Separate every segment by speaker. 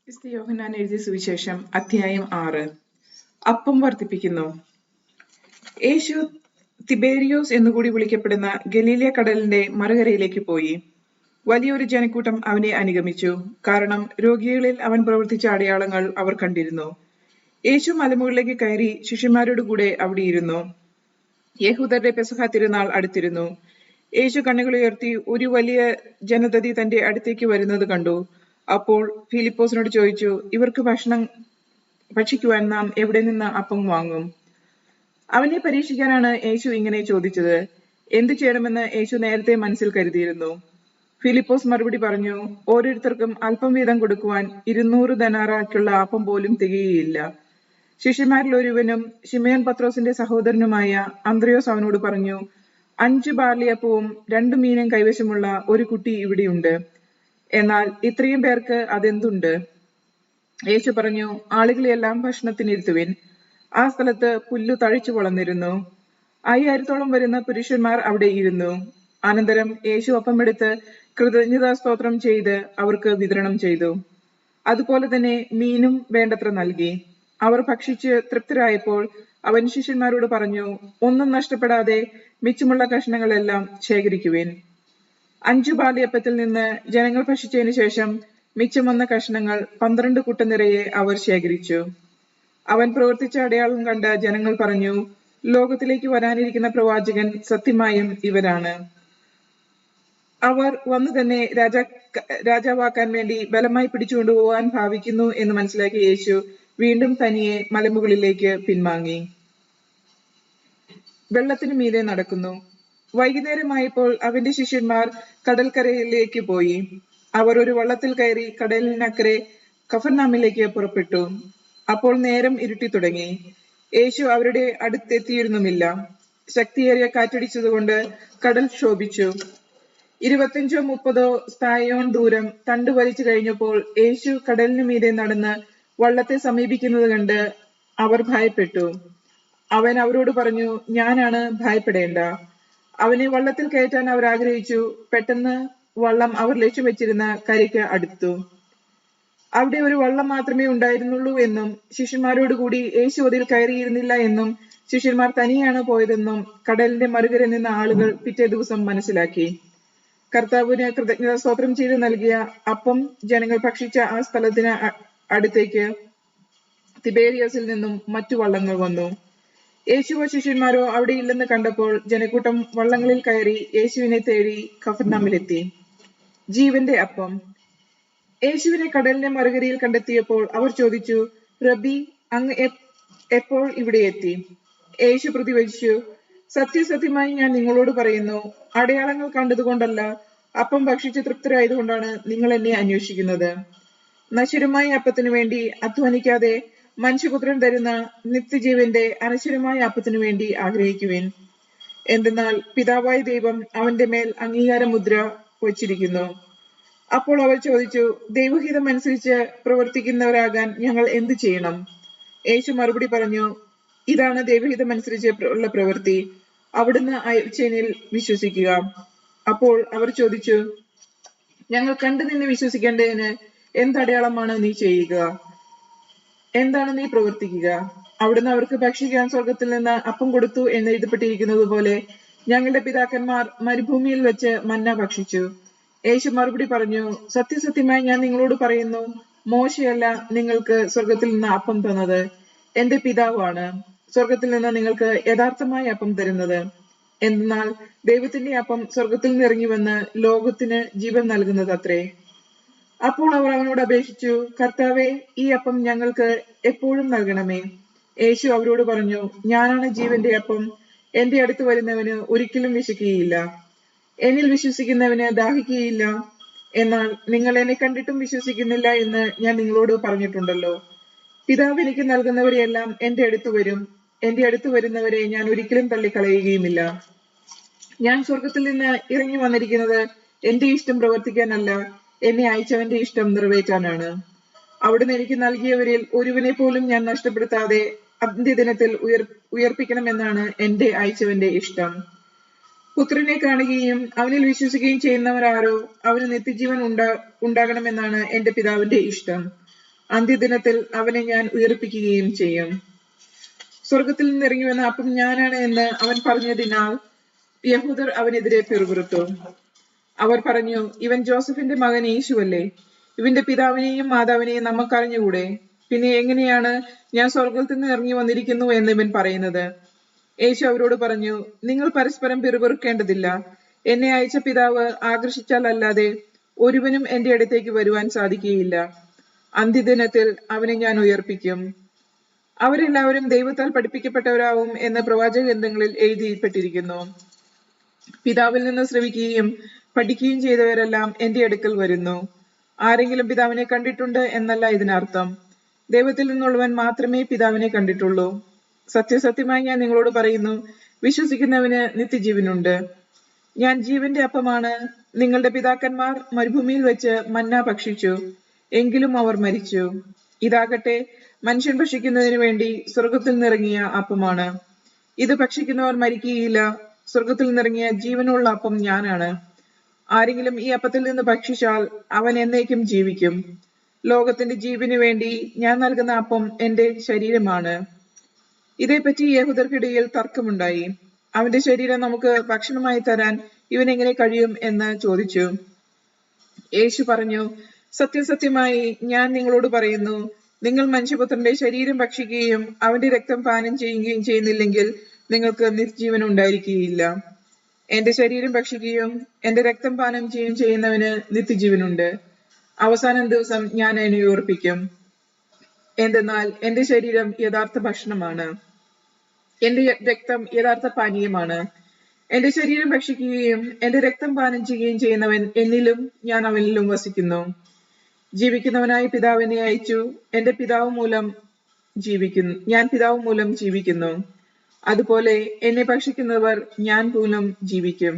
Speaker 1: വിശുദ്ധ യോഹന്നാൻ എഴുതിയ സുവിശേഷം അധ്യായം 6. അപ്പം വർദ്ധിപ്പിക്കുന്നു. യേശു തിബേരിയോസ് എന്നുകൂടി വിളിക്കപ്പെടുന്ന ഗലീലിയ കടലിന്റെ മറുകരയിലേക്ക് പോയി. വലിയൊരു ജനക്കൂട്ടം അവനെ അനുഗമിച്ചു. കാരണം രോഗികളിൽ അവൻ പ്രവർത്തിച്ച അടയാളങ്ങൾ അവർ കണ്ടിരുന്നു. യേശു മലമുകളിലേക്ക് കയറി ശിഷ്യന്മാരോടുകൂടെ അവിടെ ഇരുന്നു. യഹൂദരുടെ പെസഹ തിരുനാൾ അടുത്തിരുന്നു. യേശു കണ്ണുകളുയർത്തി ഒരു വലിയ ജനതതി തന്റെ അടുത്തേക്ക് വരുന്നത് കണ്ടു. അപ്പോൾ ഫിലിപ്പോസിനോട് ചോദിച്ചു, ഇവർക്ക് ഭക്ഷിക്കുവാൻ നാം എവിടെ നിന്ന് അപ്പം വാങ്ങും? അവനെ പരീക്ഷിക്കാനാണ് യേശു ഇങ്ങനെ ചോദിച്ചത്. എന്തു ചെയ്യണമെന്ന് യേശു നേരത്തെ മനസ്സിൽ കരുതിയിരുന്നു. ഫിലിപ്പോസ് മറുപടി പറഞ്ഞു, ഓരോരുത്തർക്കും അല്പം വീതം കൊടുക്കുവാൻ 200 ദനാറായ്ക്കുള്ള അപ്പം പോലും തികയുകയില്ല. ശിഷ്യന്മാരിൽ ഒരുവനും ശിമയോൻ പത്രോസിന്റെ സഹോദരനുമായ അന്ത്രയോസ് അവനോട് പറഞ്ഞു, 5 ബാർലിയപ്പവും 2 മീനും കൈവശമുള്ള ഒരു കുട്ടി ഇവിടെയുണ്ട്. എന്നാൽ ഇത്രയും പേർക്ക് അതെന്തുണ്ട്? യേശു പറഞ്ഞു, ആളുകളെയെല്ലാം ഭക്ഷണത്തിനിരുത്തുവിൻ. ആ സ്ഥലത്ത് പുല്ലു തഴച്ചു വളർന്നിരുന്നു. 5000-ഓളം വരുന്ന പുരുഷന്മാർ അവിടെ ഇരുന്നു. അനന്തരം യേശു അപ്പമെടുത്ത് കൃതജ്ഞതാ സ്തോത്രം ചെയ്ത് അവർക്ക് വിതരണം ചെയ്തു. അതുപോലെ തന്നെ മീനും വേണ്ടത്ര നൽകി. അവർ ഭക്ഷിച്ച് തൃപ്തരായപ്പോൾ അവൻ ശിഷ്യന്മാരോട് പറഞ്ഞു, ഒന്നും നഷ്ടപ്പെടാതെ മിച്ചമുള്ള കഷ്ണങ്ങളെല്ലാം ശേഖരിക്കുവിൻ. 5 ബാർലിയപ്പത്തിൽ നിന്ന് ജനങ്ങൾ ഭക്ഷിച്ചതിനു ശേഷം മിച്ചം വന്ന കഷ്ണങ്ങൾ 12 കുട്ട നിറയെ അവർ ശേഖരിച്ചു. അവൻ പ്രവർത്തിച്ച അടയാളം കണ്ട ജനങ്ങൾ പറഞ്ഞു, ലോകത്തിലേക്ക് വരാനിരിക്കുന്ന പ്രവാചകൻ സത്യമായും ഇവരാണ്. അവർ വന്നു തന്നെ രാജാവാക്കാൻ വേണ്ടി ബലമായി പിടിച്ചുകൊണ്ടുപോകാൻ ഭാവിക്കുന്നു എന്ന് മനസ്സിലാക്കിയ യേശു വീണ്ടും തനിയെ മലമുകളിലേക്ക് പിൻവാങ്ങി. വെള്ളത്തിനു മീതെ നടക്കുന്നു. വൈകുന്നേരമായപ്പോൾ അവന്റെ ശിഷ്യന്മാർ കടൽക്കരയിലേക്ക് പോയി. അവർ ഒരു വള്ളത്തിൽ കയറി കടലിനക്കരെ കഫർനാമിലേക്ക് പുറപ്പെട്ടു. അപ്പോൾ നേരം ഇരുട്ടി തുടങ്ങി. യേശു അവരുടെ അടുത്തെത്തിയിരുന്നുമില്ല. ശക്തിയേറിയ കാറ്റടിച്ചതുകൊണ്ട് കടൽ ക്ഷോഭിച്ചു. 25-30 സ്ഥായോൺ ദൂരം തണ്ട് വലിച്ചു കഴിഞ്ഞപ്പോൾ യേശു കടലിനു മീതെ നടന്ന് വള്ളത്തെ സമീപിക്കുന്നത് കണ്ട് അവർ ഭയപ്പെട്ടു. അവൻ അവരോട് പറഞ്ഞു, ഞാനാണ്, ഭയപ്പെടേണ്ട. അവനെ വള്ളത്തിൽ കയറ്റാൻ അവർ ആഗ്രഹിച്ചു. പെട്ടെന്ന് വള്ളം അവർ ലക്ഷ്യം വെച്ചിരുന്ന കരയ്ക്ക് അടുത്തു. അവിടെ ഒരു വള്ളം മാത്രമേ ഉണ്ടായിരുന്നുള്ളൂ എന്നും ശിഷ്യന്മാരോടുകൂടി യേശു അതിൽ കയറിയിരുന്നില്ല എന്നും ശിഷ്യന്മാർ തനിയാണ് പോയതെന്നും കടലിന്റെ മറുകര നിന്ന ആളുകൾ പിറ്റേ ദിവസം മനസ്സിലാക്കി. കർത്താവിന് കൃതജ്ഞതാ സ്തോത്രം ചെയ്ത് നൽകിയ അപ്പം ജനങ്ങൾ ഭക്ഷിച്ച ആ സ്ഥലത്തിന് അടുത്തേക്ക് തിബേരിയസിൽ നിന്നും മറ്റു വള്ളങ്ങൾ വന്നു. യേശുവോ ശിഷ്യന്മാരോ അവിടെ ഇല്ലെന്ന് കണ്ടപ്പോൾ ജനക്കൂട്ടം വള്ളങ്ങളിൽ കയറി യേശുവിനെ തേടി കഫർനാമിലെത്തി. ജീവന്റെ അപ്പം. യേശുവിനെ കടലിന്റെ മറുകരയിൽ കണ്ടെത്തിയപ്പോൾ അവർ ചോദിച്ചു, റബ്ബി, അങ്ങ് എപ്പോൾ ഇവിടെ എത്തി? യേശു പ്രതിവചിച്ചു, സത്യസത്യമായി ഞാൻ നിങ്ങളോട് പറയുന്നു, അടയാളങ്ങൾ കണ്ടതുകൊണ്ടല്ല, അപ്പം ഭക്ഷിച്ച് തൃപ്തരായതുകൊണ്ടാണ് നിങ്ങൾ എന്നെ അന്വേഷിക്കുന്നത്. നശ്വരമായ അപ്പത്തിനു വേണ്ടി അധ്വാനിക്കാതെ മനുഷ്യപുത്രൻ തരുന്ന നിത്യജീവന്റെ അനശ്വരമായ അപ്പത്തിനു വേണ്ടി ആഗ്രഹിക്കുവിൻ. എന്തെന്നാൽ പിതാവായ ദൈവം അവന്റെ മേൽ അംഗീകാര മുദ്ര വച്ചിരിക്കുന്നു. അപ്പോൾ അവർ ചോദിച്ചു, ദൈവഹിതം അനുസരിച്ച് പ്രവർത്തിക്കുന്നവരാകാൻ ഞങ്ങൾ എന്ത് ചെയ്യണം? യേശു മറുപടി പറഞ്ഞു, ഇതാണ് ദൈവഹിതം അനുസരിച്ച് ഉള്ള പ്രവൃത്തി, അവിടുന്ന് അയച്ചവനിൽ വിശ്വസിക്കുക. അപ്പോൾ അവർ ചോദിച്ചു, ഞങ്ങൾ കണ്ടു നിന്നെ വിശ്വസിക്കേണ്ടതിന് എന്തടയാളമാണ് നീ ചെയ്യുക? എന്താണ് നീ പ്രവർത്തിക്കുക? അവിടുന്ന് അവർക്ക് ഭക്ഷിക്കാൻ സ്വർഗത്തിൽ നിന്ന് അപ്പം കൊടുത്തു എന്ന് എഴുതപ്പെട്ടിരിക്കുന്നത് പോലെ ഞങ്ങളുടെ പിതാക്കന്മാർ മരുഭൂമിയിൽ വെച്ച് മന്ന ഭക്ഷിച്ചു. യേശു മറുപടി പറഞ്ഞു, സത്യസത്യമായി ഞാൻ നിങ്ങളോട് പറയുന്നു, മോശയല്ല നിങ്ങൾക്ക് സ്വർഗത്തിൽ നിന്ന് അപ്പം തന്നത്, എന്റെ പിതാവാണ് സ്വർഗത്തിൽ നിന്ന് നിങ്ങൾക്ക് യഥാർത്ഥമായ അപ്പം തരുന്നത്. എന്നാൽ ദൈവത്തിന്റെ അപ്പം സ്വർഗത്തിൽ നിന്ന് ഇറങ്ങി വന്ന് ലോകത്തിന് ജീവൻ നൽകുന്നത് അത്രേ. അപ്പോൾ അവർ അവനോട് അപേക്ഷിച്ചു, കർത്താവേ, ഈ അപ്പം ഞങ്ങൾക്ക് എപ്പോഴും നൽകണമേ. യേശു അവരോട് പറഞ്ഞു, ഞാനാണ് ജീവന്റെ അപ്പം. എന്റെ അടുത്ത് വരുന്നവന് ഒരിക്കലും വിശക്കുകയില്ല, എന്നിൽ വിശ്വസിക്കുന്നവന് ദാഹിക്കുകയില്ല. എന്നാൽ നിങ്ങൾ എന്നെ കണ്ടിട്ടും വിശ്വസിക്കുന്നില്ല എന്ന് ഞാൻ നിങ്ങളോട് പറഞ്ഞിട്ടുണ്ടല്ലോ. പിതാവ് എനിക്ക് നൽകുന്നവരെയെല്ലാം എന്റെ അടുത്ത് വരും. എന്റെ അടുത്ത് വരുന്നവരെ ഞാൻ ഒരിക്കലും തള്ളിക്കളയുകയുമില്ല. ഞാൻ സ്വർഗത്തിൽ നിന്ന് ഇറങ്ങി വന്നിരിക്കുന്നത് എന്റെ ഇഷ്ടം പ്രവർത്തിക്കാനല്ല, എന്നെ അയച്ചവന്റെ ഇഷ്ടം നിറവേറ്റാനാണ്. അവിടുന്ന് എനിക്ക് നൽകിയവരിൽ ഒരുവനെ പോലും ഞാൻ നഷ്ടപ്പെടുത്താതെ അന്ത്യദിനത്തിൽ ഉയർപ്പിക്കണമെന്നാണ് എന്റെ അയച്ചവന്റെ ഇഷ്ടം. പുത്രനെ കാണുകയും അവനിൽ വിശ്വസിക്കുകയും ചെയ്യുന്നവരാരോ അവന് നിത്യജീവൻ ഉണ്ടാകണമെന്നാണ് എന്റെ പിതാവിന്റെ ഇഷ്ടം. അന്ത്യദിനത്തിൽ അവനെ ഞാൻ ഉയർപ്പിക്കുകയും ചെയ്യും. സ്വർഗത്തിൽ നിന്നിറങ്ങി വന്ന അപ്പം ഞാനാണ് എന്ന് അവൻ പറഞ്ഞതിനാൽ യഹൂദർ അവനെതിരെ പിറുപിറുത്തു. അവർ പറഞ്ഞു, ഇവൻ ജോസഫിന്റെ മകൻ യേശുവല്ലേ? ഇവന്റെ പിതാവിനെയും മാതാവിനെയും നമുക്കറിഞ്ഞുകൂടെ? പിന്നെ എങ്ങനെയാണ് ഞാൻ സ്വർഗത്തിൽ നിന്ന് ഇറങ്ങി വന്നിരിക്കുന്നു എന്ന് ഇവൻ പറയുന്നത്? യേശു അവരോട് പറഞ്ഞു, നിങ്ങൾ പരസ്പരം പിറുപിറുക്കേണ്ടതില്ല. എന്നെ അയച്ച പിതാവ് ആകർഷിച്ചാൽ അല്ലാതെ ഒരുവനും എന്റെ അടുത്തേക്ക് വരുവാൻ സാധിക്കുകയില്ല. അന്ത്യദിനത്തിൽ അവനെ ഞാൻ ഉയർപ്പിക്കും. അവരെല്ലാവരും ദൈവത്താൽ പഠിപ്പിക്കപ്പെട്ടവരാവും എന്ന് പ്രവാചക ഗ്രന്ഥങ്ങളിൽ എഴുതിപ്പെട്ടിരിക്കുന്നു. പിതാവിൽ നിന്ന് ശ്രവിക്കുകയും പഠിക്കുകയും ചെയ്തവരെല്ലാം എന്റെ അടുക്കൽ വരുന്നു. ആരെങ്കിലും പിതാവിനെ കണ്ടിട്ടുണ്ട് എന്നല്ല ഇതിനർത്ഥം. ദൈവത്തിൽ നിന്നുള്ളവൻ മാത്രമേ പിതാവിനെ കണ്ടിട്ടുള്ളൂ. സത്യസത്യമായി ഞാൻ നിങ്ങളോട് പറയുന്നു, വിശ്വസിക്കുന്നവന് നിത്യജീവനുണ്ട്. ഞാൻ ജീവന്റെ അപ്പമാണ്. നിങ്ങളുടെ പിതാക്കന്മാർ മരുഭൂമിയിൽ വെച്ച് മന്ന ഭക്ഷിച്ചു, എങ്കിലും അവർ മരിച്ചു. ഇതാകട്ടെ മനുഷ്യൻ ഭക്ഷിക്കുന്നതിന് വേണ്ടി സ്വർഗത്തിൽ നിന്നിറങ്ങിയ അപ്പമാണ്. ഇത് ഭക്ഷിക്കുന്നവർ മരിക്കുകയില്ല. സ്വർഗത്തിൽ നിന്നിറങ്ങിയ ജീവനുള്ള അപ്പം ഞാനാണ്. ആരെങ്കിലും ഈ അപ്പത്തിൽ നിന്ന് ഭക്ഷിച്ചാൽ അവൻ എന്നേക്കും ജീവിക്കും. ലോകത്തിന്റെ ജീവന് വേണ്ടി ഞാൻ നൽകുന്ന അപ്പം എന്റെ ശരീരമാണ്. ഇതേപ്പറ്റി യഹൂദർക്കിടയിൽ തർക്കമുണ്ടായി. അവന്റെ ശരീരം നമുക്ക് ഭക്ഷണമായി തരാൻ ഇവനെങ്ങനെ കഴിയും എന്ന് ചോദിച്ചു. യേശു പറഞ്ഞു, സത്യസത്യമായി ഞാൻ നിങ്ങളോട് പറയുന്നു, നിങ്ങൾ മനുഷ്യപുത്രന്റെ ശരീരം ഭക്ഷിക്കുകയും അവന്റെ രക്തം പാനം ചെയ്യുകയും ചെയ്യുന്നില്ലെങ്കിൽ നിങ്ങൾക്ക് നിത്യജീവൻ ഉണ്ടായിരിക്കുകയില്ല. എന്റെ ശരീരം ഭക്ഷിക്കുകയും എന്റെ രക്തം പാനം ചെയ്യുകയും ചെയ്യുന്നവന് നിത്യജീവനുണ്ട്. അവസാന ദിവസം ഞാൻ അതിനെ ഉയർപ്പിക്കും. എന്തെന്നാൽ എന്റെ ശരീരം യഥാർത്ഥ ഭക്ഷണമാണ്, എന്റെ രക്തം യഥാർത്ഥ പാനീയമാണ്. എന്റെ ശരീരം ഭക്ഷിക്കുകയും എന്റെ രക്തം പാനം ചെയ്യുകയും ചെയ്യുന്നവൻ എന്നിലും ഞാൻ അവനിലും വസിക്കുന്നു. ജീവിക്കുന്നവനായ പിതാവിനെ അയച്ചു. ഞാൻ പിതാവ് മൂലം ജീവിക്കുന്നു. അതുപോലെ എന്നെ ഭക്ഷിക്കുന്നവർ ഞാൻ മൂലം ജീവിക്കും.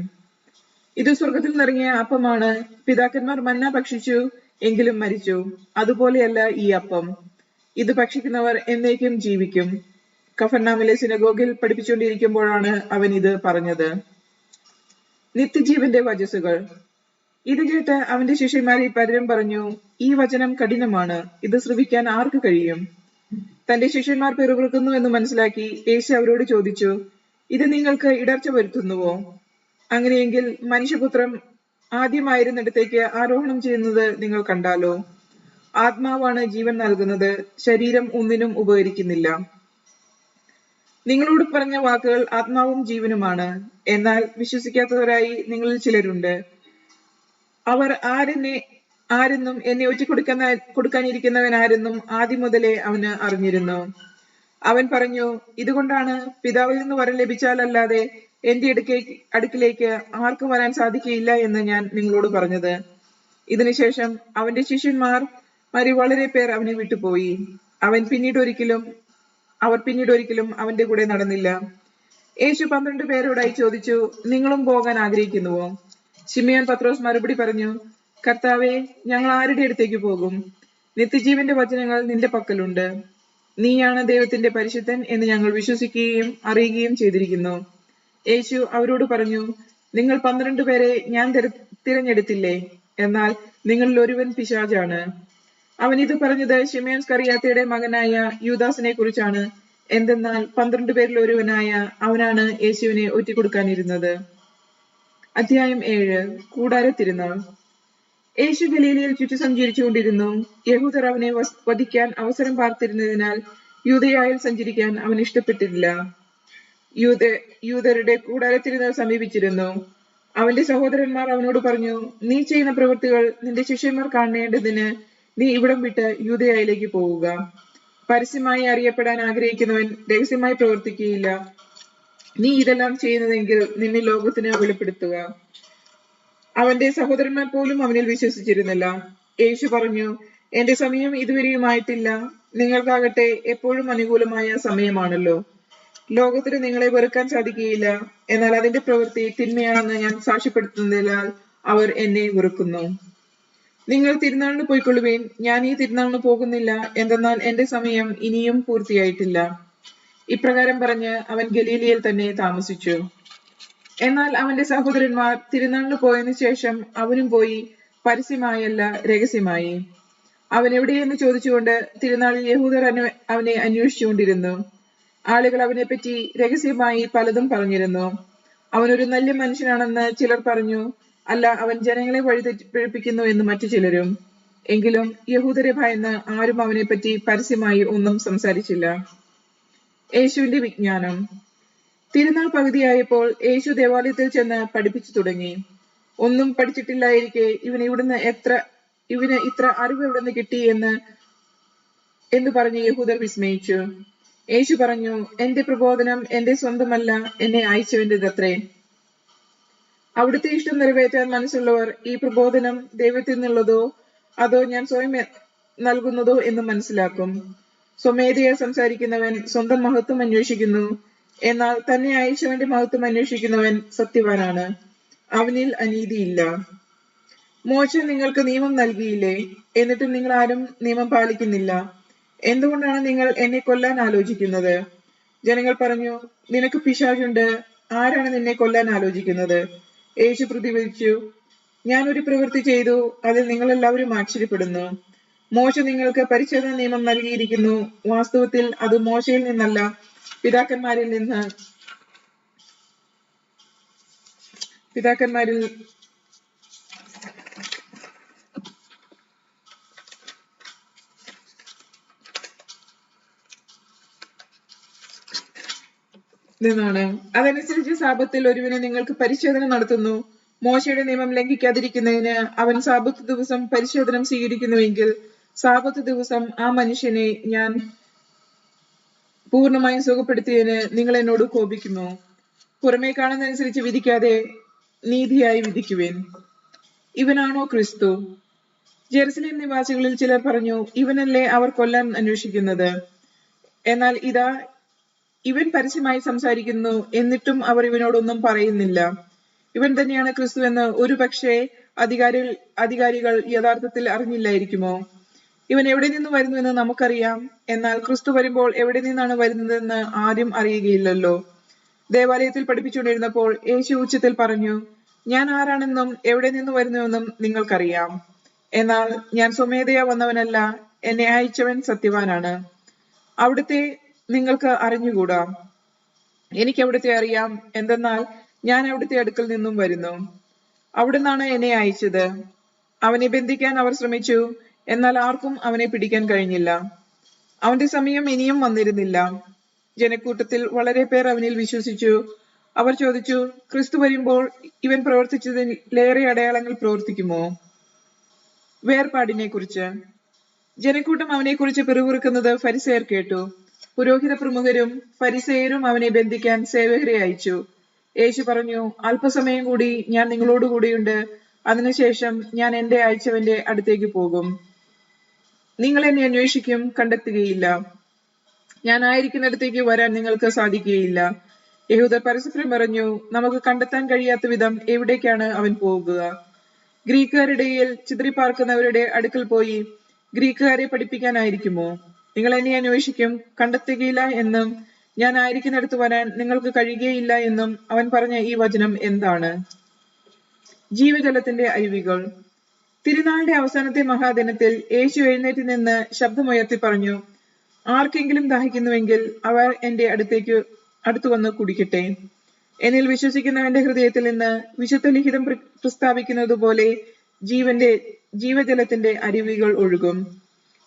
Speaker 1: ഇത് സ്വർഗത്തിൽ നിന്നിറങ്ങിയ അപ്പമാണ്. പിതാക്കന്മാർ മന്ന ഭക്ഷിച്ചു, എങ്കിലും മരിച്ചു. അതുപോലെയല്ല ഈ അപ്പം. ഇത് ഭക്ഷിക്കുന്നവർ എന്നേക്കും ജീവിക്കും. കഫർനാമിലെ സിനഗോഗിൽ പഠിപ്പിച്ചുകൊണ്ടിരിക്കുമ്പോഴാണ് അവൻ ഇത് പറഞ്ഞത്. നിത്യജീവന്റെ വചസ്സുകൾ. ഇത് കേട്ട് അവന്റെ ശിഷ്യന്മാരിൽ പലരും പറഞ്ഞു, ഈ വചനം കഠിനമാണ്. ഇത് ശ്രവിക്കാൻ ആർക്ക് കഴിയും? തന്റെ ശിഷ്യന്മാർ പിറുപിറുക്കുന്നു എന്ന് മനസ്സിലാക്കി യേശു അവരോട് ചോദിച്ചു, ഇത് നിങ്ങൾക്ക് ഇടർച്ച വരുത്തുന്നുവോ? അങ്ങനെയെങ്കിൽ മനുഷ്യപുത്രൻ ആദ്യമായിരുന്നിടത്തേക്ക് ആരോഹണം ചെയ്യുന്നത് നിങ്ങൾ കണ്ടാലോ? ആത്മാവാണ് ജീവൻ നൽകുന്നത്, ശരീരം ഒന്നിനും ഉപകരിക്കുന്നില്ല. നിങ്ങളോട് പറഞ്ഞ വാക്കുകൾ ആത്മാവും ജീവനുമാണ്. എന്നാൽ വിശ്വസിക്കാത്തവരായി നിങ്ങളിൽ ചിലരുണ്ട്. അവർ ആരെന്നും എന്നെ കൊടുക്കാനിരിക്കുന്നവൻ ആരെന്നും ആദ്യം മുതലേ അവന് അറിഞ്ഞിരുന്നു. അവൻ പറഞ്ഞു, ഇതുകൊണ്ടാണ് പിതാവിൽ നിന്ന് വരം ലഭിച്ചാലല്ലാതെ എന്റെ അടുക്കിലേക്ക് ആർക്കും വരാൻ സാധിക്കുകയില്ല എന്ന് ഞാൻ നിങ്ങളോട് പറഞ്ഞത്. ഇതിനുശേഷം അവന്റെ ശിഷ്യന്മാർ വളരെ പേർ അവനെ വിട്ടുപോയി. അവർ പിന്നീട് ഒരിക്കലും അവന്റെ കൂടെ നടന്നില്ല. യേശു 12 പേരോടായി ചോദിച്ചു, നിങ്ങളും പോകാൻ ആഗ്രഹിക്കുന്നുവോ? ശിമിയോൻ പത്രോസ് മറുപടി പറഞ്ഞു, കർത്താവേ, ഞങ്ങൾ ആരുടെ അടുത്തേക്ക് പോകും? നിത്യജീവന്റെ വചനങ്ങൾ നിന്റെ പക്കലുണ്ട്. നീയാണ് ദൈവത്തിന്റെ പരിശുദ്ധൻ എന്ന് ഞങ്ങൾ വിശ്വസിക്കുകയും അറിയുകയും ചെയ്തിരിക്കുന്നു. യേശു അവരോട് പറഞ്ഞു, നിങ്ങൾ 12 പേരെ ഞാൻ തിരഞ്ഞെടുത്തില്ലേ? എന്നാൽ നിങ്ങളിൽ ഒരുവൻ പിശാചാണ്. അവൻ ഇത് പറഞ്ഞത് ശിമയോൻ സ്കറിയാത്തയുടെ മകനായ യൂദാസിനെ കുറിച്ചാണ്. എന്തെന്നാൽ 12 പേരിൽ ഒരുവനായ അവനാണ് യേശുവിനെ ഒറ്റിക്കൊടുക്കാനിരുന്നത്. അധ്യായം 7. കൂടാര തിരുനാൾ. യേശു ഗലീലയിൽ ചുറ്റി സഞ്ചരിച്ചുകൊണ്ടിരുന്നു. യഹൂദർ അവനെ വധിക്കാൻ അവസരം പാർത്തിരുന്നതിനാൽ യൂദയായിൽ സഞ്ചരിക്കാൻ അവൻ ഇഷ്ടപ്പെട്ടില്ല. യൂദരുടെ കൂടാര തിരുനാൾ സമീപിച്ചിരുന്നു. അവന്റെ സഹോദരന്മാർ അവനോട് പറഞ്ഞു, നീ ചെയ്യുന്ന പ്രവൃത്തികൾ നിന്റെ ശിഷ്യന്മാർ കാണേണ്ടതിന് നീ ഇവിടം വിട്ട് യൂദയായിലേക്ക് പോവുക. പരസ്യമായി അറിയപ്പെടാൻ ആഗ്രഹിക്കുന്നവൻ രഹസ്യമായി പ്രവർത്തിക്കുകയില്ല. നീ ഇതെല്ലാം ചെയ്യുന്നതെങ്കിൽ നിന്നെ ലോകത്തിന് വെളിപ്പെടുത്തുക. അവന്റെ സഹോദരന്മാർ പോലും അവനിൽ വിശ്വസിച്ചിരുന്നില്ല. യേശു പറഞ്ഞു, എന്റെ സമയം ഇതുവരെയുമായിട്ടില്ല. നിങ്ങൾക്കാകട്ടെ എപ്പോഴും അനുകൂലമായ സമയമാണല്ലോ. ലോകത്തിന് നിങ്ങളെ വെറുക്കാൻ സാധിക്കുകയില്ല. എന്നാൽ അതിന്റെ പ്രവൃത്തി തിന്മയാണെന്ന് ഞാൻ സാക്ഷ്യപ്പെടുത്തുന്നതിനാൽ അവർ എന്നെ വെറുക്കുന്നു. നിങ്ങൾ തിരുനാളിന് പോയിക്കൊള്ളുവേൻ. ഞാൻ ഈ തിരുനാളിന് പോകുന്നില്ല. എന്തെന്നാൽ എന്റെ സമയം ഇനിയും പൂർത്തിയായിട്ടില്ല. ഇപ്രകാരം പറഞ്ഞ് അവൻ ഗലീലയിൽ തന്നെ താമസിച്ചു. എന്നാൽ അവന്റെ സഹോദരന്മാർ തിരുനാളിന് പോയതിനു ശേഷം അവനും പോയി, പരസ്യമായല്ല രഹസ്യമായി. അവൻ എവിടെയെന്ന് ചോദിച്ചുകൊണ്ട് തിരുനാളിൽ യഹൂദർ അവനെ അന്വേഷിച്ചുകൊണ്ടിരുന്നു. ആളുകൾ അവനെപ്പറ്റി രഹസ്യമായി പലതും പറഞ്ഞിരുന്നു. അവനൊരു നല്ല മനുഷ്യനാണെന്ന് ചിലർ പറഞ്ഞു. അല്ല, അവൻ ജനങ്ങളെ വഴിതെറ്റിപ്പിക്കുന്നു എന്ന് മറ്റു ചിലരും. എങ്കിലും യഹൂദരെ ഭയന്ന് ആരും അവനെപ്പറ്റി പരസ്യമായി ഒന്നും സംസാരിച്ചില്ല. യേശുവിന്റെ വിജ്ഞാനം. തിരുനാൾ പകുതിയായപ്പോൾ യേശു ദേവാലയത്തിൽ ചെന്ന് പഠിപ്പിച്ചു തുടങ്ങി. ഒന്നും പഠിച്ചിട്ടില്ലായിരിക്കെ ഇവന് ഇത്ര അറിവ് എവിടുന്ന് കിട്ടി എന്ന് പറഞ്ഞ് യഹൂദർ വിസ്മയിച്ചു. യേശു പറഞ്ഞു, എന്റെ പ്രബോധനം എന്റെ സ്വന്തമല്ല, എന്നെ അയച്ചവന്റേതത്രേ. അവിടുത്തെ ഇഷ്ടം നിറവേറ്റാൻ മനസ്സുള്ളവർ ഈ പ്രബോധനം ദൈവത്തിൽ നിന്നുള്ളതോ അതോ ഞാൻ സ്വയം നൽകുന്നതോ എന്ന് മനസ്സിലാക്കും. സ്വമേധയാ സംസാരിക്കുന്നവൻ സ്വന്തം മഹത്വം അന്വേഷിക്കുന്നു, എന്നാൽ തന്നെ അയച്ചവന്റെ മഹത്വം അന്വേഷിക്കുന്നവൻ സത്യവാനാണ്, അവനിൽ അനീതിയില്ല. മോശെ നിങ്ങൾക്ക് നിയമം നൽകിയില്ലേ? എന്നിട്ടും നിങ്ങൾ ആരും നിയമം പാലിക്കുന്നില്ല. എന്തുകൊണ്ടാണ് നിങ്ങൾ എന്നെ കൊല്ലാൻ ആലോചിക്കുന്നത്? ജനങ്ങൾ പറഞ്ഞു, നിനക്ക് പിശാചുണ്ട്, ആരാണ് നിന്നെ കൊല്ലാൻ ആലോചിക്കുന്നത്? യേശു പ്രതിവദിച്ചു, ഞാൻ ഒരു പ്രവൃത്തി ചെയ്തു, അതിൽ നിങ്ങളെല്ലാവരും ആശ്ചര്യപ്പെടുന്നു. മോശ നിങ്ങൾക്ക് പരിച്ഛേദന നിയമം നൽകിയിരിക്കുന്നു. വാസ്തവത്തിൽ അത് മോശയിൽ നിന്നല്ല, പിതാക്കന്മാരിൽ നിന്നാണ്. അതനുസരിച്ച് സാബത്തിൽ ഒരുവനെ നിങ്ങൾക്ക് പരിശോധന നടത്തുന്നു. മോശയുടെ നിയമം ലംഘിക്കാതിരിക്കുന്നതിന് അവൻ സാബത്ത് ദിവസം പരിശോധന സ്വീകരിക്കുന്നുവെങ്കിൽ സാബത്ത് ദിവസം ആ മനുഷ്യനെ ഞാൻ പൂർണ്ണമായും സുഖപ്പെടുത്തിയതിന് നിങ്ങൾ എന്നോട് കോപിക്കുമോ? പുറമേ കാണുന്നതനുസരിച്ച് വിധിക്കാതെ നീതിയായി വിധിക്കുവേൻ. ഇവനാണോ ക്രിസ്തു? ജെറുസലേം നിവാസികളിൽ ചിലർ പറഞ്ഞു, ഇവനല്ലേ അവർ കൊല്ലാൻ അന്വേഷിക്കുന്നത്? എന്നാൽ ഇതാ, ഇവൻ പരസ്യമായി സംസാരിക്കുന്നു, എന്നിട്ടും അവർ ഇവനോടൊന്നും പറയുന്നില്ല. ഇവൻ തന്നെയാണ് ക്രിസ്തു എന്ന് ഒരു പക്ഷേ അധികാരികൾ യഥാർത്ഥത്തിൽ അറിഞ്ഞില്ലായിരിക്കുമോ? ഇവൻ എവിടെ നിന്ന് വരുന്നു എന്ന് നമുക്കറിയാം, എന്നാൽ ക്രിസ്തു വരുമ്പോൾ എവിടെ നിന്നാണ് വരുന്നതെന്ന് ആരും അറിയുകയില്ലല്ലോ. ദേവാലയത്തിൽ പഠിപ്പിച്ചുകൊണ്ടിരുന്നപ്പോൾ യേശു ഉച്ചത്തിൽ പറഞ്ഞു, ഞാൻ ആരാണെന്നും എവിടെ നിന്ന് വരുന്നുവെന്നും നിങ്ങൾക്കറിയാം. എന്നാൽ ഞാൻ സ്വമേധയാ വന്നവനല്ല, എന്നെ അയച്ചവൻ സത്യവാനാണ്. അവിടുത്തെ നിങ്ങൾക്ക് അറിഞ്ഞുകൂടാ, എനിക്ക് അവിടുത്തെ അറിയാം. എന്തെന്നാൽ ഞാൻ അവിടുത്തെ അടുക്കൽ നിന്നും വരുന്നു, അവിടുന്നാണ് എന്നെ അയച്ചത്. അവനെ ബന്ധിക്കാൻ അവർ ശ്രമിച്ചു, എന്നാൽ ആർക്കും അവനെ പിടിക്കാൻ കഴിഞ്ഞില്ല. അവന്റെ സമയം ഇനിയും വന്നിരുന്നില്ല. ജനക്കൂട്ടത്തിൽ വളരെ പേർ അവനിൽ വിശ്വസിച്ചു. അവർ ചോദിച്ചു, ക്രിസ്തു വരുമ്പോൾ ഇവൻ പ്രവർത്തിച്ചതിലേറെ അടയാളങ്ങൾ പ്രവർത്തിക്കുമോ? വേർപാടിനെ കുറിച്ച്. ജനക്കൂട്ടം അവനെക്കുറിച്ച് പിറുപിറുക്കുന്നത് ഫരിസേയർ കേട്ടു. പുരോഹിത പ്രമുഖരും ഫരിസേയരും അവനെ ബന്ധിക്കാൻ സേവകരെ അയച്ചു. യേശു പറഞ്ഞു, അല്പസമയം കൂടി ഞാൻ നിങ്ങളോടുകൂടിയുണ്ട്, അതിനുശേഷം ഞാൻ എന്റെ അയച്ചവന്റെ അടുത്തേക്ക് പോകും. നിങ്ങൾ എന്നെ അന്വേഷിക്കും, കണ്ടെത്തുകയില്ല. ഞാൻ ആയിരിക്കുന്നിടത്തേക്ക് വരാൻ നിങ്ങൾക്ക് സാധിക്കുകയില്ല. യഹൂദർ പരസ്പരം പറഞ്ഞു, നമുക്ക് കണ്ടെത്താൻ കഴിയാത്ത വിധം എവിടേക്കാണ് അവൻ പോകുക? ഗ്രീക്കുകാരുടെ ചിതറിപ്പാർക്കുന്നവരുടെ അടുക്കൽ പോയി ഗ്രീക്കുകാരെ പഠിപ്പിക്കാനായിരിക്കുമോ? നിങ്ങൾ എന്നെ അന്വേഷിക്കും, കണ്ടെത്തുകയില്ല എന്നും ഞാൻ ആയിരിക്കുന്നിടത്ത് വരാൻ നിങ്ങൾക്ക് കഴിയുകയില്ല എന്നും അവൻ പറഞ്ഞ ഈ വചനം എന്താണ്? ജീവജലത്തിന്റെ അരുവികൾ. തിരുനാളിന്റെ അവസാനത്തെ മഹാദിനത്തിൽ യേശു എഴുന്നേറ്റ് നിന്ന് ശബ്ദമുയർത്തി പറഞ്ഞു, ആർക്കെങ്കിലും ദാഹിക്കുന്നുവെങ്കിൽ അവർ എന്റെ അടുത്തു വന്ന് കുടിക്കട്ടെ. എന്നിൽ വിശ്വസിക്കുന്നവന്റെ ഹൃദയത്തിൽ നിന്ന് വിശുദ്ധ ലിഖിതം പ്രസ്താവിക്കുന്നത് പോലെ ജീവജലത്തിന്റെ അരുവികൾ ഒഴുകും.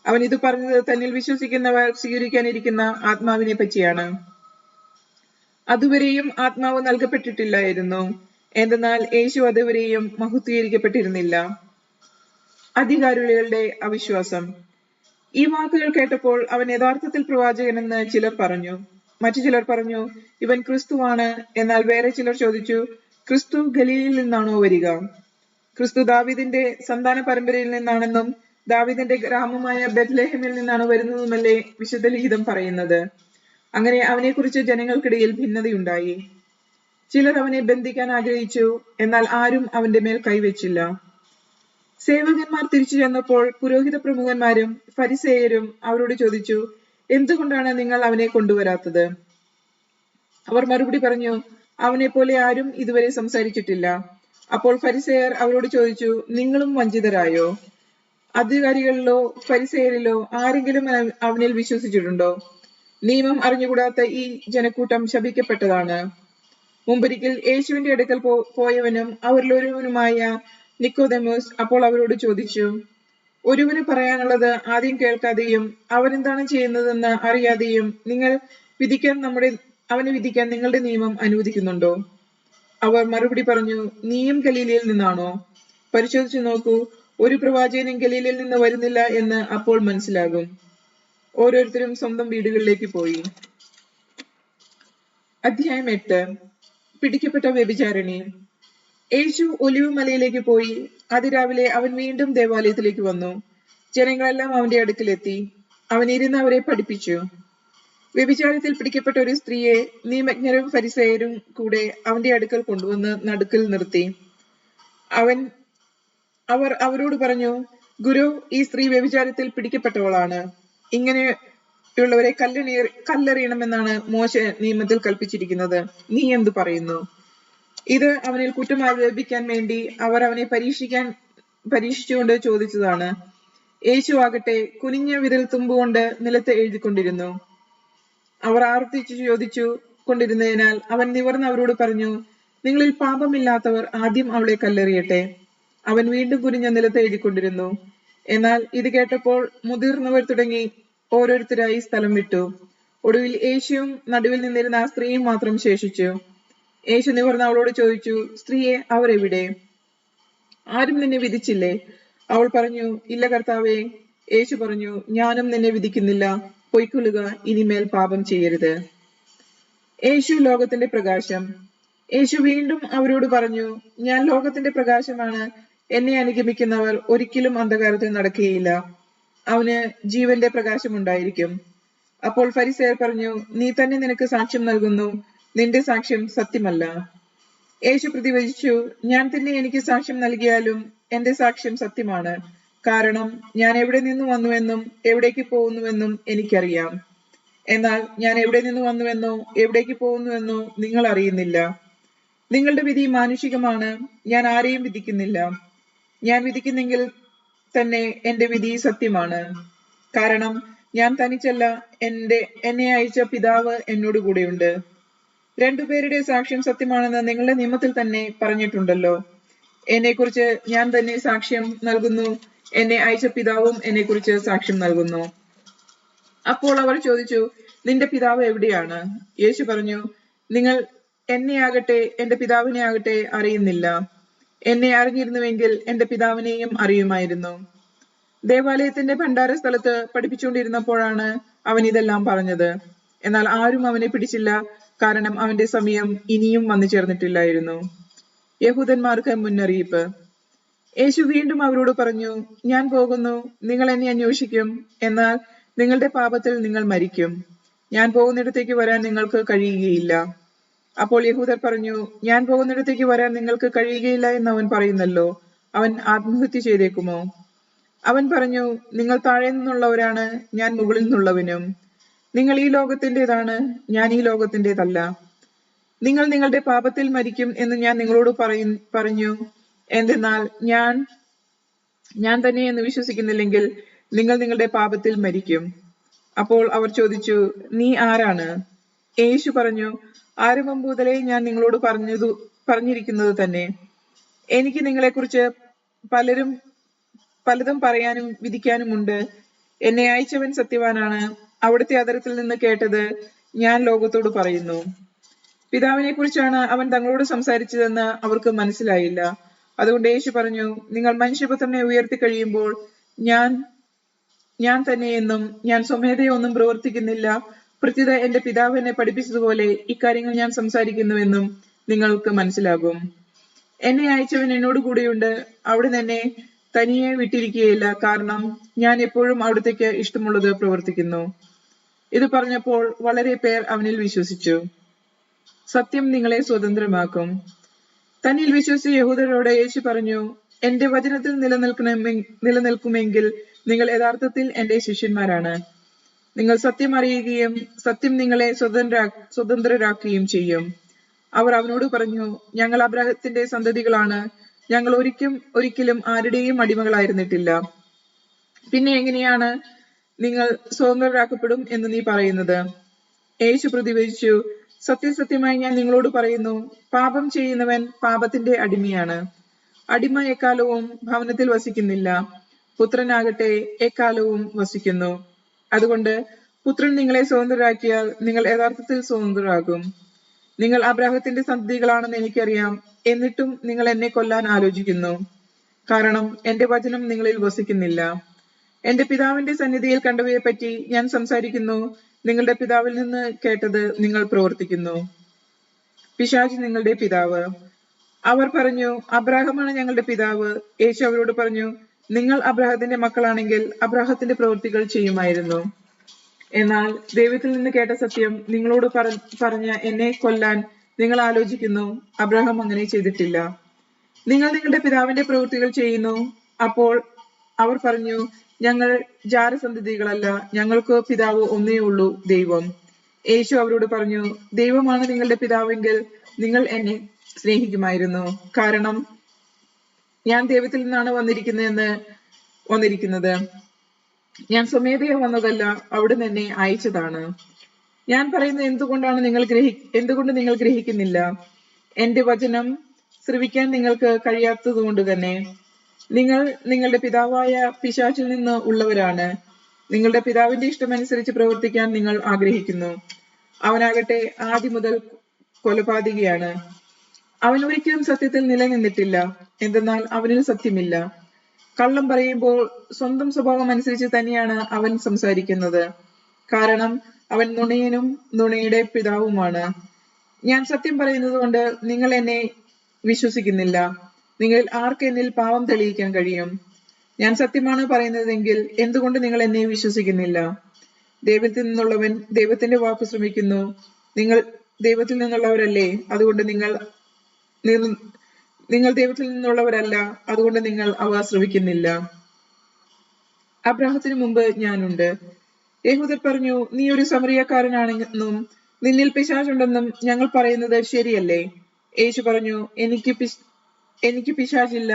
Speaker 1: അവൻ ഇത് പറഞ്ഞത് തന്നിൽ വിശ്വസിക്കുന്നവർ സ്വീകരിക്കാനിരിക്കുന്ന ആത്മാവിനെ പറ്റിയാണ്. അതുവരെയും ആത്മാവ് നൽകപ്പെട്ടിട്ടില്ലായിരുന്നു, എന്തെന്നാൽ യേശു അതുവരെയും മഹത്വീകരിക്കപ്പെട്ടിരുന്നില്ല. അധികാരികളുടെ അവിശ്വാസം. ഈ വാക്കുകൾ കേട്ടപ്പോൾ അവൻ യഥാർത്ഥത്തിൽ പ്രവാചകനെന്ന് ചിലർ പറഞ്ഞു. മറ്റു ചിലർ പറഞ്ഞു, ഇവൻ ക്രിസ്തുവാണ്. എന്നാൽ വേറെ ചിലർ ചോദിച്ചു, ക്രിസ്തു ഗലീലയിൽ നിന്നാണോ വരിക? ക്രിസ്തു ദാവീദിന്റെ സന്താന പരമ്പരയിൽ നിന്നാണെന്നും ദാവീദിന്റെ ഗ്രാമമായ ബെത്ലഹേമിൽ നിന്നാണ് വരുന്നതുമല്ലേ വിശുദ്ധ ലിഖിതം പറയുന്നത്? അങ്ങനെ അവനെക്കുറിച്ച് ജനങ്ങൾക്കിടയിൽ ഭിന്നതയുണ്ടായി. ചിലർ അവനെ ബന്ധിക്കാൻ ആഗ്രഹിച്ചു, എന്നാൽ ആരും അവന്റെ മേൽ കൈവച്ചില്ല. സേവകന്മാർ തിരിച്ചു ചെന്നപ്പോൾ പുരോഹിത പ്രമുഖന്മാരും ഫരിസേയരും അവരോട് ചോദിച്ചു, എന്തുകൊണ്ടാണ് നിങ്ങൾ അവനെ കൊണ്ടുവരാത്തത്? അവർ മറുപടി പറഞ്ഞു, അവനെ പോലെ ആരും ഇതുവരെ സംസാരിച്ചിട്ടില്ല. അപ്പോൾ ഫരിസേയർ അവരോട് ചോദിച്ചു, നിങ്ങളും വഞ്ചിതരായോ? അധികാരികളിലോ ഫരിസേയരിലോ ആരെങ്കിലും അവനിൽ വിശ്വസിച്ചിട്ടുണ്ടോ? നിയമം അറിഞ്ഞുകൂടാത്ത ഈ ജനക്കൂട്ടം ശപിക്കപ്പെട്ടതാണ്. മുമ്പൊരിക്കൽ യേശുവിന്റെ അടുക്കൽ പോയവനും അവരിലൊരുവനുമായ നിക്കോദെമോസ് അപ്പോൾ അവരോട് ചോദിച്ചു, ഒരുവന് പറയാനുള്ളത് ആദ്യം കേൾക്കാതെയും അവനെന്താണ് ചെയ്യുന്നതെന്ന് അറിയാതെയും അവനെ വിധിക്കാൻ നിങ്ങളുടെ നിയമം അനുവദിക്കുന്നുണ്ടോ? അവർ മറുപടി പറഞ്ഞു, നീയും ഗലീലയിൽ നിന്നാണോ? പരിശോധിച്ചു നോക്കൂ, ഒരു പ്രവാചകനും ഗലീലയിൽ നിന്ന് വരുന്നില്ല എന്ന് അപ്പോൾ മനസ്സിലാകും. ഓരോരുത്തരും സ്വന്തം വീടുകളിലേക്ക് പോയി. അധ്യായം 8. പിടിക്കപ്പെട്ട വ്യഭിചാരിണി. യേശു ഒലിവ് മലയിലേക്ക് പോയി. അതിരാവിലെ അവൻ വീണ്ടും ദേവാലയത്തിലേക്ക് വന്നു. ജനങ്ങളെല്ലാം അവന്റെ അടുക്കലെത്തി. അവൻ ഇരുന്ന് അവരെ പഠിപ്പിച്ചു. വ്യഭിചാരത്തിൽ പിടിക്കപ്പെട്ട ഒരു സ്ത്രീയെ നിയമജ്ഞരും ഫരിസേയരും കൂടെ അവന്റെ അടുക്കൽ കൊണ്ടുവന്ന് നടുക്കിൽ നിർത്തി. അവർ അവരോട് പറഞ്ഞു, ഗുരു, ഈ സ്ത്രീ വ്യഭിചാരത്തിൽ പിടിക്കപ്പെട്ടവളാണ്. ഇങ്ങനെയുള്ളവരെ കല്ലെറിയണമെന്നാണ് മോശെ നിയമത്തിൽ കൽപ്പിച്ചിരിക്കുന്നത്. നീ എന്തു പറയുന്നു? ഇത് അവനിൽ കുറ്റം ആരോപിക്കാൻ വേണ്ടി അവർ അവനെ പരീക്ഷിച്ചുകൊണ്ട് ചോദിച്ചതാണ്. യേശു ആകട്ടെ കുനിഞ്ഞ വിരൽ തുമ്പുകൊണ്ട് നിലത്ത് എഴുതിക്കൊണ്ടിരുന്നു. അവർ ആവർത്തിച്ചു ചോദിച്ചു കൊണ്ടിരുന്നതിനാൽ അവൻ നിവർന്ന് അവരോട് പറഞ്ഞു, നിങ്ങളിൽ പാപമില്ലാത്തവർ ആദ്യം അവളെ കല്ലെറിയട്ടെ. അവൻ വീണ്ടും കുനിഞ്ഞ നിലത്ത് എഴുതിക്കൊണ്ടിരുന്നു. എന്നാൽ ഇത് കേട്ടപ്പോൾ മുതിർന്നവർ തുടങ്ങി ഓരോരുത്തരായി സ്ഥലം വിട്ടു. ഒടുവിൽ യേശുവും നടുവിൽ നിന്നിരുന്ന ആ സ്ത്രീയും മാത്രം ശേഷിച്ചു. യേശു നിവർന്ന് അവളോട് ചോദിച്ചു, സ്ത്രീയെ, അവർ എവിടെ? ആരും നിന്നെ വിധിച്ചില്ലേ? അവൾ പറഞ്ഞു, ഇല്ല കർത്താവേ. യേശു പറഞ്ഞു, ഞാനും നിന്നെ വിധിക്കുന്നില്ല. പൊയ്ക്കൊള്ളുക, ഇനിമേൽ പാപം ചെയ്യരുത്. യേശു ലോകത്തിന്റെ പ്രകാശം. യേശു വീണ്ടും അവരോട് പറഞ്ഞു, ഞാൻ ലോകത്തിന്റെ പ്രകാശമാണ്. എന്നെ അനുഗമിക്കുന്നവർ ഒരിക്കലും അന്ധകാരത്തിൽ നടക്കുകയില്ല, അവന് ജീവന്റെ പ്രകാശം ഉണ്ടായിരിക്കും. അപ്പോൾ ഫരിസേയർ പറഞ്ഞു, നീ തന്നെ നിനക്ക് സാക്ഷ്യം നൽകുന്നു, നിന്റെ സാക്ഷ്യം സത്യമല്ല. യേശു പ്രതിവചിച്ചു, ഞാൻ തന്നെ എനിക്ക് സാക്ഷ്യം നൽകിയാലും എന്റെ സാക്ഷ്യം സത്യമാണ്. കാരണം ഞാൻ എവിടെ നിന്ന് വന്നുവെന്നും എവിടേക്ക് പോകുന്നുവെന്നും എനിക്കറിയാം. എന്നാൽ ഞാൻ എവിടെ നിന്ന് വന്നുവെന്നോ എവിടേക്ക് പോകുന്നുവെന്നോ നിങ്ങൾ അറിയുന്നില്ല. നിങ്ങളുടെ വിധി മാനുഷികമാണ്. ഞാൻ ആരെയും വിധിക്കുന്നില്ല. ഞാൻ വിധിക്കുന്നെങ്കിൽ തന്നെ എന്റെ വിധി സത്യമാണ്. കാരണം ഞാൻ തനിച്ചല്ല, എന്നെ അയച്ച പിതാവ് എന്നോട് കൂടെയുണ്ട്. രണ്ടുപേരുടെ സാക്ഷ്യം സത്യമാണെന്ന് നിങ്ങളുടെ നിയമത്തിൽ തന്നെ പറഞ്ഞിട്ടുണ്ടല്ലോ. എന്നെക്കുറിച്ച് ഞാൻ തന്നെ സാക്ഷ്യം നൽകുന്നു, എന്നെ അയച്ച പിതാവും എന്നെക്കുറിച്ച് സാക്ഷ്യം നൽകുന്നു. അപ്പോൾ അവർ ചോദിച്ചു, നിന്റെ പിതാവ് എവിടെയാണ്? യേശു പറഞ്ഞു, നിങ്ങൾ എന്നെ ആകട്ടെ എന്റെ പിതാവിനെ ആകട്ടെ അറിയുന്നില്ല. എന്നെ അറിഞ്ഞിരുന്നുവെങ്കിൽ എന്റെ പിതാവിനെയും അറിയുമായിരുന്നു. ദേവാലയത്തിന്റെ ഭണ്ഡാര സ്ഥലത്ത് പഠിപ്പിച്ചുകൊണ്ടിരുന്നപ്പോഴാണ് അവൻ ഇതെല്ലാം പറഞ്ഞത്. എന്നാൽ ആരും അവനെ പിടിച്ചില്ല, കാരണം അവന്റെ സമയം ഇനിയും വന്നു ചേർന്നിട്ടില്ലായിരുന്നു. യഹൂദന്മാർക്ക് മുന്നറിയിപ്പ്. യേശു വീണ്ടും അവരോട് പറഞ്ഞു, ഞാൻ പോകുന്നു, നിങ്ങൾ എന്നെ അന്വേഷിക്കും, എന്നാൽ നിങ്ങളുടെ പാപത്തിൽ നിങ്ങൾ മരിക്കും. ഞാൻ പോകുന്നിടത്തേക്ക് വരാൻ നിങ്ങൾക്ക് കഴിയുകയില്ല. അപ്പോൾ യഹൂദർ പറഞ്ഞു, ഞാൻ പോകുന്നിടത്തേക്ക് വരാൻ നിങ്ങൾക്ക് കഴിയുകയില്ല എന്ന് അവൻ പറയുന്നല്ലോ, അവൻ ആത്മഹത്യ ചെയ്തേക്കുമോ? അവൻ പറഞ്ഞു, നിങ്ങൾ താഴെ നിന്നുള്ളവരാണ്, ഞാൻ മുകളിൽ നിന്നുള്ളവനും. നിങ്ങൾ ഈ ലോകത്തിൻ്റെതാണ്, ഞാൻ ഈ ലോകത്തിൻ്റെതല്ല. നിങ്ങൾ നിങ്ങളുടെ പാപത്തിൽ മരിക്കും എന്ന് ഞാൻ നിങ്ങളോട് പറഞ്ഞു. എന്തെന്നാൽ ഞാൻ തന്നെ എന്ന് വിശ്വസിക്കുന്നില്ലെങ്കിൽ നിങ്ങൾ നിങ്ങളുടെ പാപത്തിൽ മരിക്കും. അപ്പോൾ അവർ ചോദിച്ചു, നീ ആരാണ്? യേശു പറഞ്ഞു, ആരംഭം മുതലേ ഞാൻ നിങ്ങളോട് പറഞ്ഞിരിക്കുന്നത് തന്നെ. എനിക്ക് നിങ്ങളെക്കുറിച്ച് പലതും പറയാനും വിധിക്കാനുമുണ്ട്. എന്നെ അയച്ചവൻ സത്യവാനാണ്. അവിടുത്തെ അധരത്തിൽ നിന്ന് കേട്ടത് ഞാൻ ലോകത്തോട് പറയുന്നു. പിതാവിനെ കുറിച്ചാണ് അവൻ തങ്ങളോട് സംസാരിച്ചതെന്ന് അവർക്ക് മനസ്സിലായില്ല. അതുകൊണ്ട് യേശു പറഞ്ഞു, നിങ്ങൾ മനുഷ്യപുത്രനെ ഉയർത്തി കഴിയുമ്പോൾ ഞാൻ തന്നെയെന്നും ഞാൻ സ്വമേധയൊന്നും പ്രവർത്തിക്കുന്നില്ല, പ്രത്യുത എന്റെ പിതാവ് എന്നെ പഠിപ്പിച്ചതുപോലെ ഇക്കാര്യങ്ങൾ ഞാൻ സംസാരിക്കുന്നുവെന്നും നിങ്ങൾക്ക് മനസ്സിലാകും. എന്നെ അയച്ചവൻ എന്നോട് കൂടെയുണ്ട്. അവിടുന്ന് എന്നെ തനിയെ വിട്ടിരിക്കുകയില്ല, കാരണം ഞാൻ എപ്പോഴും അവിടത്തേക്ക് ഇഷ്ടമുള്ളത് പ്രവർത്തിക്കുന്നു. ഇത് പറഞ്ഞപ്പോൾ വളരെ പേർ അവനിൽ വിശ്വസിച്ചു. സത്യം നിങ്ങളെ സ്വതന്ത്രമാക്കും. തന്നിൽ വിശ്വസിച്ച യഹൂദരോട് യേശു പറഞ്ഞു, എന്റെ വചനത്തിൽ നിലനിൽക്കുമെങ്കിൽ നിങ്ങൾ യഥാർത്ഥത്തിൽ എന്റെ ശിഷ്യന്മാരാണ്. നിങ്ങൾ സത്യം അറിയുകയും സത്യം നിങ്ങളെ സ്വതന്ത്രരാക്കുകയും ചെയ്യും. അവർ അവനോട് പറഞ്ഞു, ഞങ്ങൾ അബ്രാഹത്തിന്റെ സന്തതികളാണ്. ഞങ്ങൾ ഒരിക്കലും ആരുടെയും അടിമകളായിരുന്നിട്ടില്ല. പിന്നെ എങ്ങനെയാണ് നിങ്ങൾ സ്വതന്ത്രരാക്കപ്പെടും എന്ന് നീ പറയുന്നത്? യേശു പ്രതിവചിച്ചു, സത്യസത്യമായി ഞാൻ നിങ്ങളോട് പറയുന്നു, പാപം ചെയ്യുന്നവൻ പാപത്തിന്റെ അടിമയാണ്. അടിമ എക്കാലവും ഭവനത്തിൽ വസിക്കുന്നില്ല, പുത്രനാകട്ടെ എക്കാലവും വസിക്കുന്നു. അതുകൊണ്ട് പുത്രൻ നിങ്ങളെ സ്വതന്ത്രരാക്കിയാൽ നിങ്ങൾ യഥാർത്ഥത്തിൽ സ്വതന്ത്രരാകും. നിങ്ങൾ അബ്രാഹത്തിന്റെ സന്തതികളാണെന്ന് എനിക്കറിയാം, എന്നിട്ടും നിങ്ങൾ എന്നെ കൊല്ലാൻ ആലോചിക്കുന്നു. കാരണം എന്റെ വചനം നിങ്ങളിൽ വസിക്കുന്നില്ല. എന്റെ പിതാവിന്റെ സന്നിധിയിൽ കണ്ടവയെ പറ്റി ഞാൻ സംസാരിക്കുന്നു, നിങ്ങളുടെ പിതാവിൽ നിന്ന് കേട്ടത് നിങ്ങൾ പ്രവർത്തിക്കുന്നു. പിശാച് നിങ്ങളുടെ പിതാവ്. അവർ പറഞ്ഞു, അബ്രാഹമാണ് ഞങ്ങളുടെ പിതാവ്. യേശു അവരോട് പറഞ്ഞു, നിങ്ങൾ അബ്രാഹത്തിന്റെ മക്കളാണെങ്കിൽ അബ്രാഹത്തിന്റെ പ്രവൃത്തികൾ ചെയ്യുമായിരുന്നു. എന്നാൽ ദൈവത്തിൽ നിന്ന് കേട്ട സത്യം നിങ്ങളോട് പറഞ്ഞ എന്നെ കൊല്ലാൻ നിങ്ങൾ ആലോചിക്കുന്നു. അബ്രാഹാം അങ്ങനെ ചെയ്തിട്ടില്ല. നിങ്ങൾ നിങ്ങളുടെ പിതാവിന്റെ പ്രവൃത്തികൾ ചെയ്യുന്നു. അപ്പോൾ അവർ പറഞ്ഞു, ഞങ്ങൾ ജാരസന്തതികളല്ല, ഞങ്ങൾക്ക് പിതാവ് ഒന്നേ ഉള്ളൂ, ദൈവം. യേശു അവരോട് പറഞ്ഞു, ദൈവമാണ് നിങ്ങളുടെ പിതാവെങ്കിൽ നിങ്ങൾ എന്നെ സ്നേഹിക്കുമായിരുന്നു. കാരണം ഞാൻ ദൈവത്തിൽ നിന്നാണ് വന്നിരിക്കുന്നത്. ഞാൻ സ്വമേധയാ വന്നതല്ല, അവിടുന്ന് എന്നെ അയച്ചതാണ്. ഞാൻ പറയുന്നത് എന്തുകൊണ്ട് നിങ്ങൾ ഗ്രഹിക്കുന്നില്ല? എന്റെ വചനം ശ്രവിക്കാൻ നിങ്ങൾക്ക് കഴിയാത്തതുകൊണ്ട് തന്നെ. നിങ്ങൾ നിങ്ങളുടെ പിതാവായ പിശാചിൽ നിന്ന് ഉള്ളവരാണ്. നിങ്ങളുടെ പിതാവിന്റെ ഇഷ്ടമനുസരിച്ച് പ്രവർത്തിക്കാൻ നിങ്ങൾ ആഗ്രഹിക്കുന്നു. അവനാകട്ടെ ആദ്യം മുതൽ കൊലപാതകിയാണ്. അവൻ ഒരിക്കലും സത്യത്തിൽ നിലനിന്നിട്ടില്ല, എന്തെന്നാൽ അവനിൽ സത്യമില്ല. കള്ളം പറയുമ്പോൾ സ്വന്തം സ്വഭാവം അനുസരിച്ച് തന്നെയാണ് അവൻ സംസാരിക്കുന്നത്. കാരണം അവൻ നുണയനും നുണയുടെ പിതാവുമാണ്. ഞാൻ സത്യം പറയുന്നത് കൊണ്ട് നിങ്ങൾ എന്നെ വിശ്വസിക്കുന്നില്ല. നിങ്ങളിൽ ആർക്ക് എന്നിൽ പാപം തെളിയിക്കാൻ കഴിയും? ഞാൻ സത്യമാണ് പറയുന്നതെങ്കിൽ എന്തുകൊണ്ട് നിങ്ങൾ എന്നെ വിശ്വസിക്കുന്നില്ല? ദൈവത്തിൽ നിന്നുള്ളവൻ ദൈവത്തിന്റെ വാക്ക് ശ്രമിക്കുന്നു. നിങ്ങൾ ദൈവത്തിൽ നിന്നുള്ളവരല്ലേ, അതുകൊണ്ട് നിങ്ങൾ ദൈവത്തിൽ നിന്നുള്ളവരല്ല, അതുകൊണ്ട് നിങ്ങൾ അവ ശ്രവിക്കുന്നില്ല. അബ്രാഹത്തിന് മുമ്പ് ഞാനുണ്ട്. യഹൂദർ പറഞ്ഞു, നീ ഒരു സമറിയക്കാരനാണെന്നും നിന്നിൽ പിശാചുണ്ടെന്നും ഞങ്ങൾ പറയുന്നത് ശരിയല്ലേ? യേശു പറഞ്ഞു, എനിക്ക് പിശാചില്ല.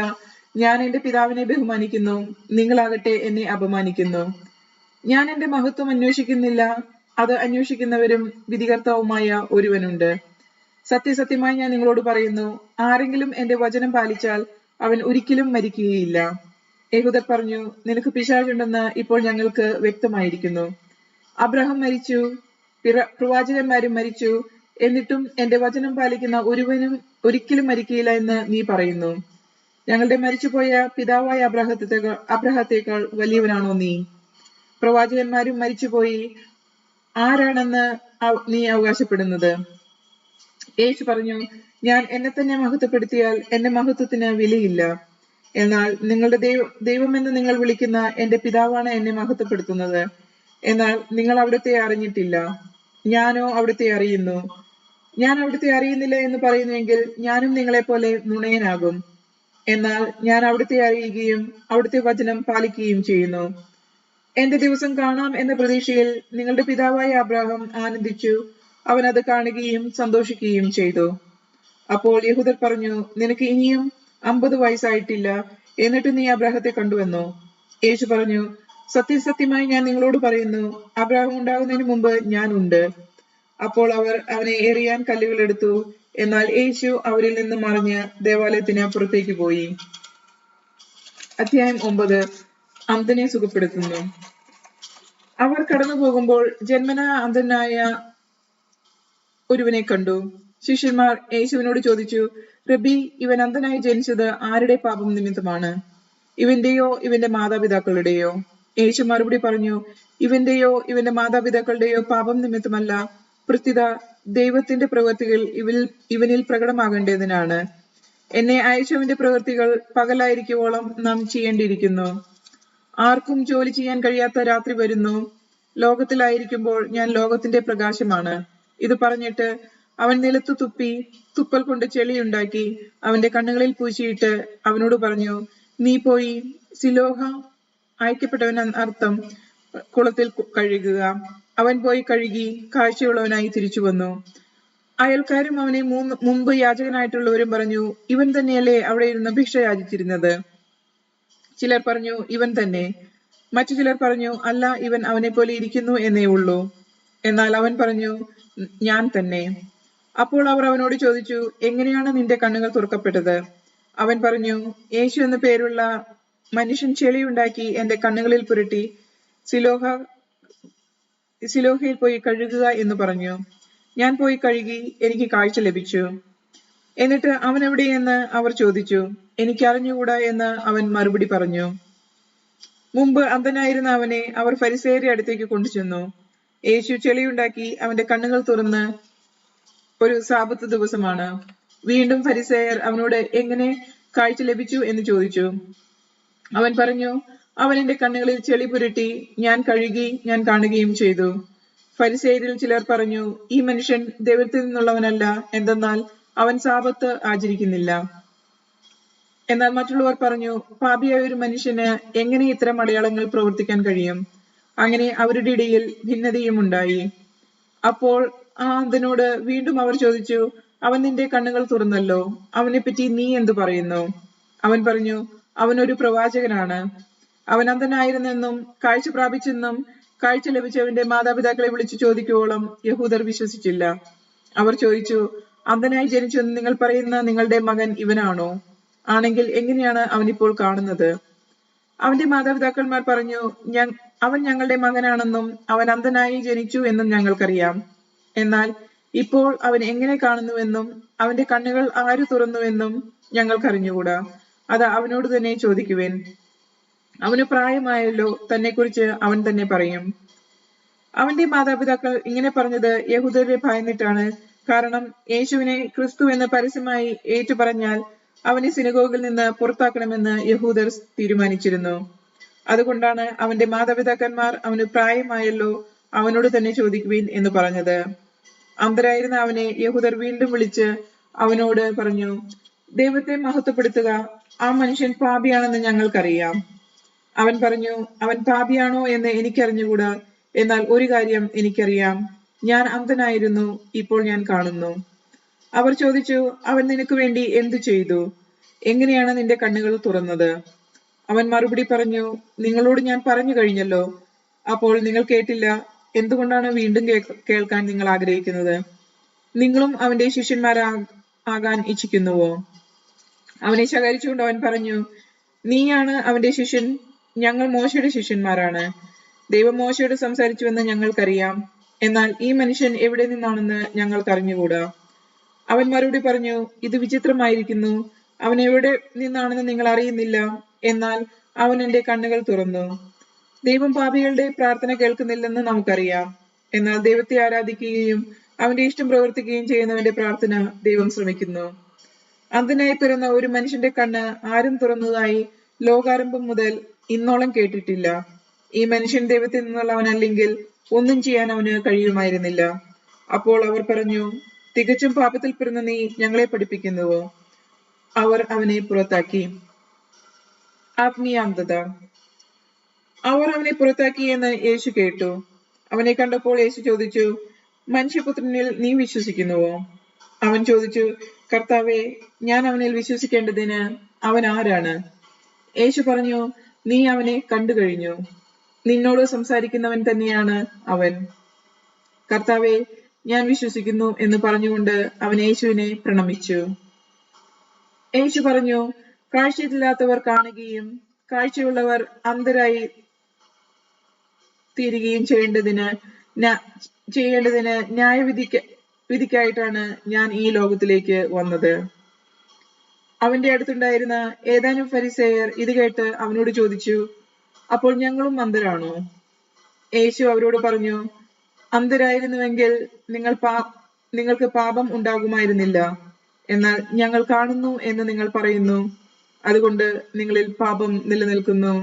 Speaker 1: ഞാൻ എന്റെ പിതാവിനെ ബഹുമാനിക്കുന്നു, നിങ്ങളാകട്ടെ എന്നെ അപമാനിക്കുന്നു. ഞാൻ എന്റെ മഹത്വം അന്വേഷിക്കുന്നില്ല, അത് അന്വേഷിക്കുന്നവരും വിധികർത്താവുമായ ഒരുവനുണ്ട്. സത്യസത്യമായി ഞാൻ നിങ്ങളോട് പറയുന്നു, ആരെങ്കിലും എന്റെ വചനം പാലിച്ചാൽ അവൻ ഒരിക്കലും മരിക്കുകയില്ല. യഹൂദർ പറഞ്ഞു, നിനക്ക് പിശാചുണ്ടെന്ന് ഇപ്പോൾ ഞങ്ങൾക്ക് വ്യക്തമായിരിക്കുന്നു. അബ്രഹാം മരിച്ചു, പ്രവാചകന്മാരും മരിച്ചു, എന്നിട്ടും എന്റെ വചനം പാലിക്കുന്ന ഒരുവനും ഒരിക്കലും മരിക്കുകയില്ല എന്ന് നീ പറയുന്നു. ഞങ്ങളുടെ മരിച്ചുപോയ പിതാവായ അബ്രഹത്തേക്കാൾ വലിയവനാണോ നീ? പ്രവാചകന്മാരും മരിച്ചുപോയി, ആരാണെന്ന് നീ അവകാശപ്പെടുന്നത്? യേശു പറഞ്ഞു, ഞാൻ എന്നെ തന്നെ മഹത്വപ്പെടുത്തിയാൽ എന്റെ മഹത്വത്തിന് വിലയില്ല. എന്നാൽ നിങ്ങളുടെ ദൈവമെന്ന് നിങ്ങൾ വിളിക്കുന്ന എന്റെ പിതാവാണ് എന്നെ മഹത്വപ്പെടുത്തുന്നത്. എന്നാൽ നിങ്ങൾ അവിടുത്തെ അറിഞ്ഞിട്ടില്ല, ഞാനോ അവിടുത്തെ അറിയുന്നു. ഞാൻ അവിടുത്തെ അറിയുന്നില്ല എന്ന് പറയുന്നുവെങ്കിൽ ഞാനും നിങ്ങളെപ്പോലെ നുണയനാകും. എന്നാൽ ഞാൻ അവിടുത്തെ അറിയുകയും അവിടുത്തെ വചനം പാലിക്കുകയും ചെയ്യുന്നു. എന്റെ ദിവസം കാണാം എന്ന പ്രതീക്ഷയിൽ നിങ്ങളുടെ പിതാവായ അബ്രാഹാം ആനന്ദിച്ചു. അവൻ അത് കാണുകയും സന്തോഷിക്കുകയും ചെയ്തു. അപ്പോൾ യഹൂദർ പറഞ്ഞു, നിനക്ക് ഇനിയും 50 വയസ്സായിട്ടില്ല, എന്നിട്ട് നീ അബ്രാഹത്തെ കണ്ടുവെന്നോ? യേശു പറഞ്ഞു, സത്യസത്യമായി ഞാൻ നിങ്ങളോട് പറയുന്നു, അബ്രാഹാം ഉണ്ടാകുന്നതിന് മുമ്പ് ഞാൻ ഉണ്ട്. അപ്പോൾ അവർ അവനെ എറിയാൻ കല്ലുകൾ എടുത്തു. എന്നാൽ യേശു അവരിൽ നിന്ന് മറിഞ്ഞ് ദേവാലയത്തിന് പുറത്തേക്ക് പോയി. അധ്യായം 9. അന്ധനെ സുഖപ്പെടുത്തുന്നു. അവർ കടന്നു പോകുമ്പോൾ ജന്മനാ അന്ധനായ ഒരുവനെ കണ്ടു. ശിഷ്യന്മാർ യേശുവിനോട് ചോദിച്ചു, റബ്ബി, ഇവൻ അന്ധനായി ജനിച്ചത് ആരുടെ പാപം നിമിത്തമാണ്? ഇവന്റെയോ ഇവന്റെ മാതാപിതാക്കളുടെയോ? യേശു മറുപടി പറഞ്ഞു, ഇവന്റെയോ ഇവന്റെ മാതാപിതാക്കളുടെയോ പാപം നിമിത്തമല്ല, പ്രത്യുത ദൈവത്തിന്റെ പ്രവൃത്തികൾ ഇവനിൽ പ്രകടമാകേണ്ടതിനാണ്. എന്നെ അയച്ചവന്റെ പ്രവൃത്തികൾ പകലായിരിക്കുവോളം നാം ചെയ്യേണ്ടിയിരിക്കുന്നു. ആർക്കും ജോലി ചെയ്യാൻ കഴിയാത്ത രാത്രി വരുന്നു. ലോകത്തിലായിരിക്കുമ്പോൾ ഞാൻ ലോകത്തിന്റെ പ്രകാശമാണ്. ഇത് പറഞ്ഞിട്ട് അവൻ നിലത്ത് തുപ്പി തുപ്പൽ കൊണ്ട് ചെളിയുണ്ടാക്കി അവന്റെ കണ്ണുകളിൽ പൂശിയിട്ട് അവനോട് പറഞ്ഞു, നീ പോയി സിലോഹ, അയക്കപ്പെട്ടവൻ അർത്ഥം, കുളത്തിൽ കഴുകുക. അവൻ പോയി കഴുകി കാഴ്ചയുള്ളവനായി തിരിച്ചു വന്നു. അയൽക്കാരും അവനെ മുമ്പ് യാചകനായിട്ടുള്ളവരും പറഞ്ഞു, ഇവൻ തന്നെയല്ലേ അവിടെ ഇരുന്ന് ഭിക്ഷ യാചിച്ചിരുന്നത്? ചിലർ പറഞ്ഞു, ഇവൻ തന്നെ. മറ്റു ചിലർ പറഞ്ഞു, അല്ല, ഇവൻ അവനെ പോലെ ഇരിക്കുന്നു എന്നേ ഉള്ളൂ. എന്നാൽ അവൻ പറഞ്ഞു, ഞാൻ തന്നെ. അപ്പോൾ അവർ അവനോട് ചോദിച്ചു, എങ്ങനെയാണ് നിന്റെ കണ്ണുകൾ തുറക്കപ്പെട്ടത്? അവൻ പറഞ്ഞു, യേശു എന്നു പേരുള്ള മനുഷ്യൻ ചെളിയുണ്ടാക്കി എന്റെ കണ്ണുകളിൽ പുരട്ടി സിലോഹയിൽ പോയി കഴുകുക എന്ന് പറഞ്ഞു. ഞാൻ പോയി കഴുകി, എനിക്ക് കാഴ്ച ലഭിച്ചു. എന്നിട്ട് അവൻ എവിടെയെന്ന് അവർ ചോദിച്ചു. എനിക്ക് അറിഞ്ഞുകൂടാ എന്ന് അവൻ മറുപടി പറഞ്ഞു. മുമ്പ് അന്ധനായിരുന്ന അവനെ അവർ ഫരിസേയരുടെ അടുത്തേക്ക് കൊണ്ടുചെന്നു. യേശു ചെളിയുണ്ടാക്കി അവന്റെ കണ്ണുകൾ തുറന്ന് ഒരു സാബത്ത് ദിവസമാണ്. വീണ്ടും ഫരിസേയർ അവനോട് എങ്ങനെ കാഴ്ച ലഭിച്ചു എന്ന് ചോദിച്ചു. അവൻ പറഞ്ഞു, അവൻ എന്റെ കണ്ണുകളിൽ ചെളി പുരട്ടി ഞാൻ കഴുകി, ഞാൻ കാണുകയും ചെയ്തു. ഫരിസേയരിൽ ചിലർ പറഞ്ഞു, ഈ മനുഷ്യൻ ദൈവത്തിൽ നിന്നുള്ളവനല്ല, എന്തെന്നാൽ അവൻ സാബത്ത് ആചരിക്കുന്നില്ല. എന്നാൽ മറ്റുള്ളവർ പറഞ്ഞു, പാപിയായ ഒരു മനുഷ്യന് എങ്ങനെ ഇത്തരം അടയാളങ്ങൾ പ്രവർത്തിക്കാൻ കഴിയും? അങ്ങനെ അവരുടെ ഇടയിൽ ഭിന്നതയും ഉണ്ടായി. അപ്പോൾ ആ അന്ധനോട് വീണ്ടും അവർ ചോദിച്ചു, അവൻ നിന്റെ കണ്ണുകൾ തുറന്നല്ലോ, അവനെപ്പറ്റി നീ എന്തു പറയുന്നു? അവൻ പറഞ്ഞു, അവൻ ഒരു പ്രവാചകനാണ്. അവൻ അന്ധനായിരുന്നെന്നും കാഴ്ച പ്രാപിച്ചെന്നും കാഴ്ച ലഭിച്ചവന്റെ മാതാപിതാക്കളെ വിളിച്ചു ചോദിക്കുവോളം യഹൂദർ വിശ്വസിച്ചില്ല. അവർ ചോദിച്ചു, അന്ധനായി ജനിച്ചു എന്ന് നിങ്ങൾ പറയുന്ന നിങ്ങളുടെ മകൻ ഇവനാണോ? ആണെങ്കിൽ എങ്ങനെയാണ് അവനിപ്പോൾ കാണുന്നത്? അവന്റെ മാതാപിതാക്കന്മാർ പറഞ്ഞു, അവൻ ഞങ്ങളുടെ മകനാണെന്നും അവൻ അന്ധനായി ജനിച്ചു എന്നും ഞങ്ങൾക്കറിയാം. എന്നാൽ ഇപ്പോൾ അവൻ എങ്ങനെ കാണുന്നുവെന്നും അവന്റെ കണ്ണുകൾ ആര് തുറന്നുവെന്നും ഞങ്ങൾക്കറിഞ്ഞുകൂടാ. അത് അവനോട് തന്നെ ചോദിക്കുവേൻ. അവന് പ്രായമായല്ലോ, തന്നെക്കുറിച്ച് അവൻ തന്നെ പറയും. അവന്റെ മാതാപിതാക്കൾ ഇങ്ങനെ പറഞ്ഞത് യഹൂദരെ ഭയന്നിട്ടാണ്. കാരണം യേശുവിനെ ക്രിസ്തു എന്ന് പരസ്യമായി ഏറ്റുപറഞ്ഞാൽ അവനെ സിനഗോഗിൽ നിന്ന് പുറത്താക്കണമെന്ന് യഹൂദർ തീരുമാനിച്ചിരുന്നു. അതുകൊണ്ടാണ് അവന്റെ മാതാപിതാക്കന്മാർ അവന് പ്രായമായല്ലോ, അവനോട് തന്നെ ചോദിക്കുവിൻ എന്ന് പറഞ്ഞത്. അന്ധരായിരുന്ന അവനെ യഹൂദർ വീണ്ടും വിളിച്ച് അവനോട് പറഞ്ഞു, ദൈവത്തെ മഹത്വപ്പെടുത്തുക, ആ മനുഷ്യൻ പാപിയാണെന്ന് ഞങ്ങൾക്കറിയാം. അവൻ പറഞ്ഞു, അവൻ പാപിയാണോ എന്ന് എനിക്കറിഞ്ഞുകൂടാ. എന്നാൽ ഒരു കാര്യം എനിക്കറിയാം, ഞാൻ അന്ധനായിരുന്നു, ഇപ്പോൾ ഞാൻ കാണുന്നു. അവർ ചോദിച്ചു, അവൻ നിനക്ക് വേണ്ടി എന്തു ചെയ്തു? എങ്ങനെയാണ് നിന്റെ കണ്ണുകൾ തുറന്നത്? അവൻ മറുപടി പറഞ്ഞു, നിങ്ങളോട് ഞാൻ പറഞ്ഞു കഴിഞ്ഞല്ലോ, അപ്പോൾ നിങ്ങൾ കേട്ടില്ല. എന്തുകൊണ്ടാണ് വീണ്ടും കേൾക്കാൻ നിങ്ങൾ ആഗ്രഹിക്കുന്നത്? നിങ്ങളും അവന്റെ ശിഷ്യന്മാരാകാൻ ഇച്ഛിക്കുന്നുവോ? അവനെ ശകാരിച്ചുകൊണ്ട് അവൻ പറഞ്ഞു, നീയാണ് അവന്റെ ശിഷ്യൻ, ഞങ്ങൾ മോശയുടെ ശിഷ്യന്മാരാണ്. ദൈവം മോശയോട് സംസാരിച്ചുവെന്ന് ഞങ്ങൾക്കറിയാം. എന്നാൽ ഈ മനുഷ്യൻ എവിടെ നിന്നാണെന്ന് ഞങ്ങൾക്കറിഞ്ഞുകൂടാ. അവൻ മറുപടി പറഞ്ഞു, ഇത് വിചിത്രമായിരിക്കുന്നു. അവൻ എവിടെ നിന്നാണെന്ന് നിങ്ങൾ അറിയുന്നില്ല. എന്നാൽ അവൻ എന്റെ കണ്ണുകൾ തുറന്നു. ദൈവം പാപികളുടെ പ്രാർത്ഥന കേൾക്കുന്നില്ലെന്ന് നമുക്കറിയാം. എന്നാൽ ദൈവത്തെ ആരാധിക്കുകയും അവന്റെ ഇഷ്ടം പ്രവർത്തിക്കുകയും ചെയ്യുന്നവന്റെ പ്രാർത്ഥന ദൈവം ശ്രമിക്കുന്നു. അന്ധനായി പിറന്ന ഒരു മനുഷ്യന്റെ കണ്ണ് ആരും തുറന്നതായി ലോകാരംഭം മുതൽ ഇന്നോളം കേട്ടിട്ടില്ല. ഈ മനുഷ്യൻ ദൈവത്തിൽ നിന്നുള്ളവനല്ലെങ്കിൽ ഒന്നും ചെയ്യാൻ അവന് കഴിയുമായിരുന്നില്ല. അപ്പോൾ അവർ പറഞ്ഞു, തികച്ചും പാപത്തിൽ പിറന്ന നീ ഞങ്ങളെ പഠിപ്പിക്കുന്നുവോ? അവർ അവനെ പുറത്താക്കി. ആത്മീയ അന്ധത. അവർ അവനെ പുറത്താക്കി എന്ന് യേശു കേട്ടു. അവനെ കണ്ടപ്പോൾ യേശു ചോദിച്ചു, മനുഷ്യപുത്രനിൽ നീ വിശ്വസിക്കുന്നുവോ? അവൻ ചോദിച്ചു, കർത്താവേ, ഞാൻ അവനിൽ വിശ്വസിക്കേണ്ടതിന് അവൻ ആരാണ്? യേശു പറഞ്ഞു, നീ അവനെ കണ്ടു കഴിഞ്ഞു. നിന്നോട് സംസാരിക്കുന്നവൻ തന്നെയാണ് അവൻ. കർത്താവേ, ഞാൻ വിശ്വസിക്കുന്നു എന്ന് പറഞ്ഞുകൊണ്ട് അവൻ യേശുവിനെ പ്രണമിച്ചു. യേശു പറഞ്ഞു, കാഴ്ചയില്ലാത്തവർ കാണുകയും കാഴ്ചയുള്ളവർ അന്ധരായി തീരുകയും ചെയ്യേണ്ടതിന് ന്യായവിധിക്കായിട്ടാണ് ഞാൻ ഈ ലോകത്തിലേക്ക് വന്നത്. അവന്റെ അടുത്തുണ്ടായിരുന്ന ഏതാനും ഫരിസേയർ ഇത് കേട്ട് അവനോട് ചോദിച്ചു, അപ്പോൾ ഞങ്ങളും അന്ധരാണോ? യേശു അവരോട് പറഞ്ഞു, അന്ധരായിരുന്നുവെങ്കിൽ നിങ്ങൾക്ക് പാപം ഉണ്ടാകുമായിരുന്നില്ല. എന്നാൽ ഞങ്ങൾ കാണുന്നു എന്ന് നിങ്ങൾ പറയുന്നു, അതുകൊണ്ട് നിങ്ങളിൽ പാപം നിലനിൽക്കുന്നു.